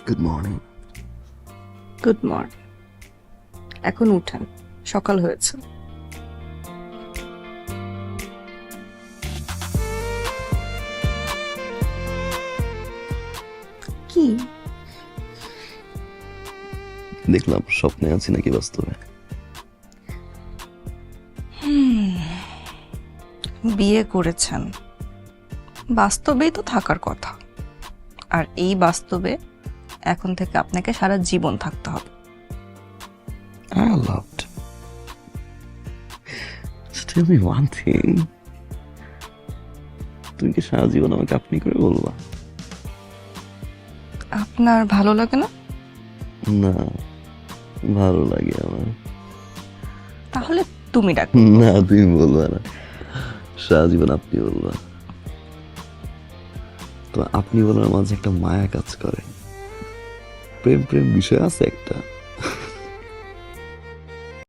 Good morning. Good morning. এখন উঠেন, সকাল হয়েছে। কি দেখলাম স্বপ্নে আছি নাকি বাস্তবে? বিয়ে করেছেন, বাস্তবেই তো থাকার কথা। আর এই বাস্তবে এখন থেকে আপনাকে সারা জীবন থাকতে হবে। I loved. Just tell me one thing. তুমি কি সারা জীবন আমাকে আপনি করে বলবা? আপনার ভালো লাগে না? না, ভালো লাগে আমার। তাহলে তুমি ডাক। না, তুমি বলবা না, সারা জীবন আপনি বলবা। তো আপনি বলার মাঝে একটা মায়া কাজ করে, প্রেম প্রেম বিষয় আছে একটা।